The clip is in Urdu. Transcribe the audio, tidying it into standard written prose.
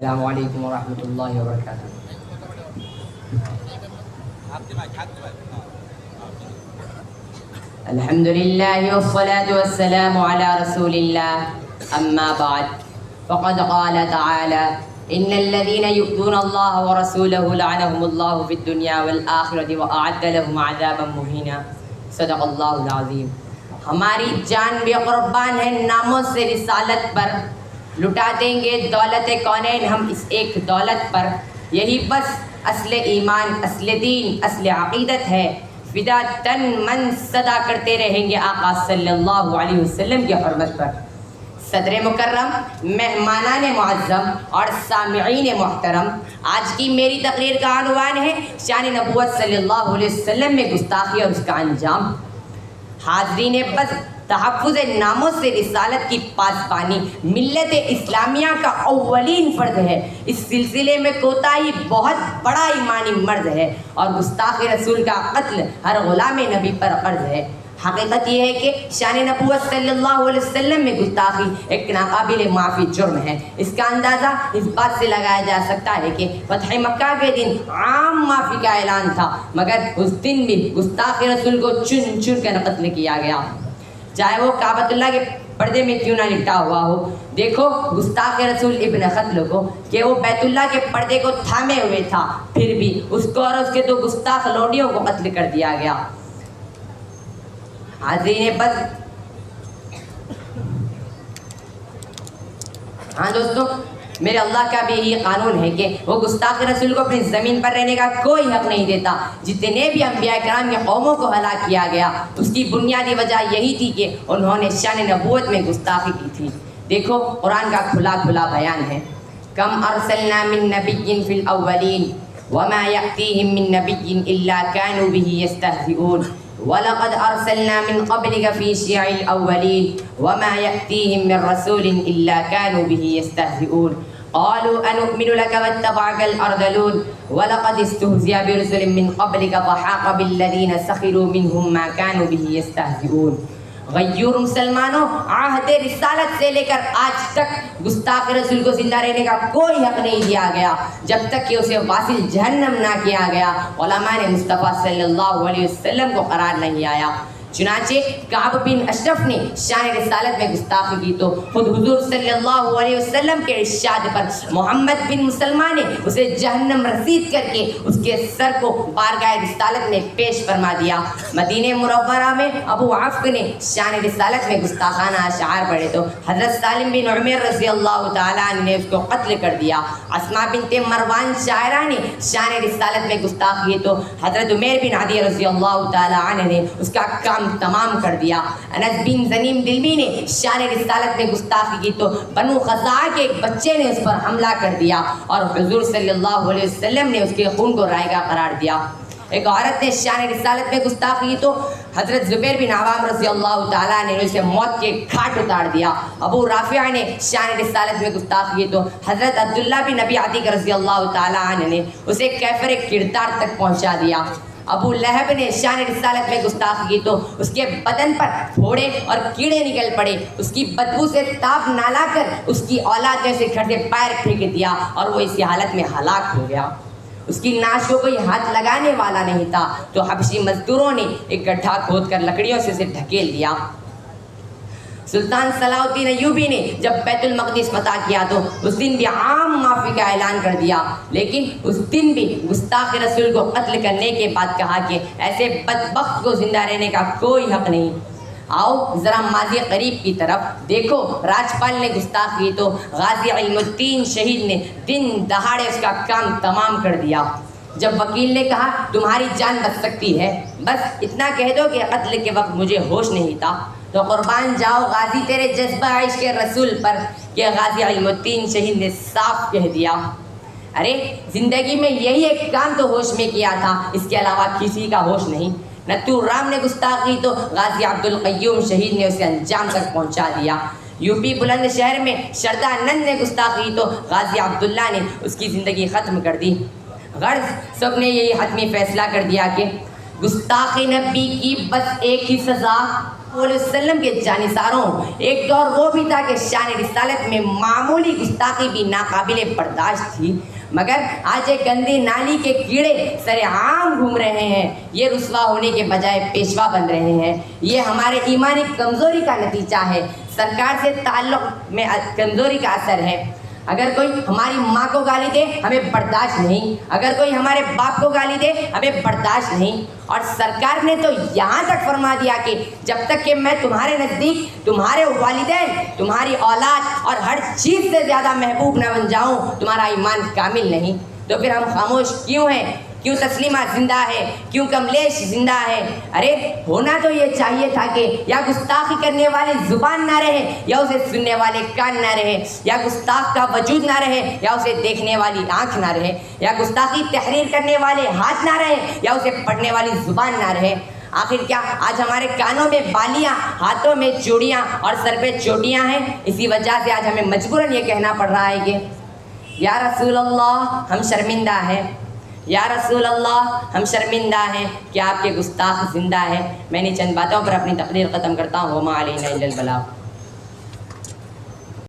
السلام علیکم ورحمۃ اللہ وبرکاتہ۔ الحمد للہ والصلاة والسلام علی رسول اللہ، اما بعد فقد قال تعالی ان الذين يؤذون الله ورسوله لعنهم الله في الدنيا والآخرة وأعد لهم عذابا مهينا۔ صدق اللہ العظیم۔ ہماری جان بے قربان ہے ناموں سے رسالت پر، لٹا دیں گے دولت کونین ہم اس ایک دولت پر، یہی بس اصل ایمان، اصل دین، اصل عقیدت ہے، فدا تن من صدا کرتے رہیں گے آقا صلی اللہ علیہ وسلم کی حرمت پر۔ صدر مکرم، مہمانان معظم اور سامعین محترم، آج کی میری تقریر کا عنوان ہے شان نبوت صلی اللہ علیہ وسلم میں گستاخی اور اس کا انجام۔ حاضرین بس، تحفظ ناموں سے رسالت کی پاسبانی ملت اسلامیہ کا اولین فرض ہے۔ اس سلسلے میں کوتاہی بہت بڑا ایمانی مرض ہے اور گستاخ رسول کا قتل ہر غلام نبی پر قرض ہے۔ حقیقت یہ ہے کہ شان نبوت صلی اللہ علیہ وسلم میں گستاخی ایک ناقابل معافی جرم ہے۔ اس کا اندازہ اس بات سے لگایا جا سکتا ہے کہ فتح مکہ کے دن عام معافی کا اعلان تھا، مگر اس دن بھی گستاخ رسول کو چن چن کر قتل کیا گیا، چاہے وہ کعبۃ اللہ کے پردے میں کیوں نہ لپٹا ہوا ہو۔ دیکھو گستاخ رسول ابن قتل کو کہ وہ بیت اللہ کے پردے کو تھامے ہوئے تھا، پھر بھی اس کو اور اس کے دو گستاخ لوڈیوں کو قتل کر دیا گیا۔ حاضرین بس، ہاں دوستو، میرے اللہ کا بھی یہی قانون ہے کہ وہ گستاخ رسول کو اپنی زمین پر رہنے کا کوئی حق نہیں دیتا۔ جتنے بھی انبیاء کرام کی قوموں کو ہلاک کیا گیا، اس کی بنیادی وجہ یہی تھی کہ انہوں نے شان نبوت میں گستاخی کی تھی۔ دیکھو قرآن کا کھلا کھلا بیان ہے، کم ارسلنا من نبی فی الاولین وما یأتیہم من نبی الا کانوا به یستہزئون وَلَقَدْ أَرْسَلْنَا مِنْ قَبْلِكَ فِي شِيَعِ الْأَوَّلِينَ وَمَا يَأْتِيهِمْ مِنْ رَسُولٍ إِلَّا كَانُوا بِهِ يَسْتَهْزِئُونَ قَالُوا أَنُؤْمِنُ لَكَ وَاتَّبَعَكَ الْأَرْذَلُونَ وَلَقَدِ اسْتُهْزِئَ بِرُسُلٍ مِنْ قَبْلِكَ فَحَاقَ بِالَّذِينَ سَخِرُوا مِنْهُمْ مَا كَانُوا بِهِ يَسْتَهْزِئُونَ۔ غیور مسلمانوں، عہد رسالت سے لے کر آج تک گستاخ رسول کو زندہ رہنے کا کوئی حق نہیں دیا گیا جب تک کہ اسے واصل جہنم نہ کیا گیا، علماء نے مصطفیٰ صلی اللہ علیہ وسلم کو قرار نہیں آیا۔ چنانچہ کعب بن اشرف نے شان رسالت میں گستاخی کی تو خود حضور صلی اللہ علیہ وسلم کے ارشاد پر محمد بن مسلمان نے اسے جہنم رسید کر کے اس کے سر کو بارگاہ رسالت میں پیش فرما دیا۔ مدینہ منورہ میں ابو عفق نے شان رسالت میں گستاخانہ اشعار پڑھے تو حضرت سالم بن عمر رضی اللہ تعالیٰ عنہ نے اس کو قتل کر دیا۔ اسماء بنت مروان شاعرہ نے شان رسالت میں گستاخی تو حضرت عمیر بن عدی رضی اللہ تعالیٰ عنہ نے اس کا کام تمام کر دیا۔ انس بن زنیم دلوی نے شان رسالت میں گستاخی کی تو بنو خزاعہ کے ایک بچے نے اس پر حملہ کر دیا اور حضور صلی اللہ علیہ وسلم نے اس کے خون کو رائگاں قرار دیا۔ ایک عورت نے شان رسالت میں گستاخی کی تو حضرت زبیر بن عوام رضی اللہ تعالیٰ نے اسے موت کے گھاٹ اتار دیا۔ ابو رافع نے شان رسالت میں گستاخی کی تو حضرت عبداللہ بن ابی عتیق رضی اللہ تعالیٰ عنہ نے اسے کیفر کردار تک پہنچا دیا۔ ابو لہب نے شان رسالت میں گستاخی کی تو اس کے بدن پر پھوڑے اور کیڑے نکل پڑے، اس کی بدبو سے تاب نہ لا کر اس کی اولاد جیسے گھر سے باہر پھینک دیا اور وہ اسی حالت میں ہلاک ہو گیا۔ اس کی ناش کو کوئی ہاتھ لگانے والا نہیں تھا تو حبشی مزدوروں نے ایک گڈھا کھود کر لکڑیوں سے اسے ڈھکیل دیا۔ سلطان صلاح الدین ایوبی نے جب بیت المقدس فتح کیا تو اس دن بھی عام معافی کا اعلان کر دیا، لیکن اس دن بھی گستاخ رسول کو قتل کرنے کے بعد کہا کہ ایسے بدبخت کو زندہ رہنے کا کوئی حق نہیں۔ آؤ ذرا ماضی قریب کی طرف دیکھو، راجپال نے گستاخی کی تو غازی علم الدین شہید نے دن دہاڑے اس کا کام تمام کر دیا۔ جب وکیل نے کہا تمہاری جان بچ سکتی ہے، بس اتنا کہہ دو کہ قتل کے وقت مجھے ہوش نہیں تھا، تو قربان جاؤ غازی تیرے جذبہ عشق رسول پر، کہ غازی علم الدین شہید نے صاف کہہ دیا۔ ارے زندگی میں یہی ایک کام تو ہوش میں کیا تھا، اس کے علاوہ کسی کا ہوش نہیں۔ نتو رام نے گستاخی تو غازی عبد القیوم شہید نے اسے انجام تک پہنچا دیا۔ یوپی بلند شہر میں شردا نند نے گستاخی تو غازی عبداللہ نے اس کی زندگی ختم کر دی۔ غرض سب نے یہی حتمی فیصلہ کر دیا کہ گستاخ نبی کی بس ایک ہی سزا، علیہ وسلم کے جانثاروں ایک دور وہ بھی تھا کہ شان رسالت میں معمولی گستاخی بھی ناقابل برداشت تھی، مگر آج ایک گندی نالی کے کیڑے سر عام گھوم رہے ہیں، یہ رسوا ہونے کے بجائے پیشوا بن رہے ہیں۔ یہ ہمارے ایمانی کمزوری کا نتیجہ ہے، سرکار سے تعلق میں کمزوری کا اثر ہے۔ اگر کوئی ہماری ماں کو گالی دے ہمیں برداشت نہیں، اگر کوئی ہمارے باپ کو گالی دے ہمیں برداشت نہیں، اور سرکار نے تو یہاں تک فرما دیا کہ جب تک کہ میں تمہارے نزدیک تمہارے والدین، تمہاری اولاد اور ہر چیز سے زیادہ محبوب نہ بن جاؤں تمہارا ایمان کامل نہیں۔ تو پھر ہم خاموش کیوں ہیں؟ کیوں تسلیمہ زندہ ہے؟ کیوں کملیش زندہ ہے؟ ارے ہونا تو یہ چاہیے تھا کہ یا گستاخی کرنے والی زبان نہ رہے، یا اسے سننے والے کان نہ رہے، یا گستاخ کا وجود نہ رہے، یا اسے دیکھنے والی آنکھ نہ رہے، یا گستاخی تحریر کرنے والے ہاتھ نہ رہے، یا اسے پڑھنے والی زبان نہ رہے۔ آخر کیا آج ہمارے کانوں میں بالیاں، ہاتھوں میں چوڑیاں اور سر پہ چوٹیاں ہیں؟ اسی وجہ سے آج ہمیں مجبوراً یہ کہنا پڑ رہا ہے کہ یا رسول اللہ ہم شرمندہ ہیں، یا رسول اللہ ہم شرمندہ ہیں کہ آپ کے گستاخ زندہ ہے۔ میں نے چند باتوں پر اپنی تقریر ختم کرتا ہوں۔ وما علینا الا البلاغ۔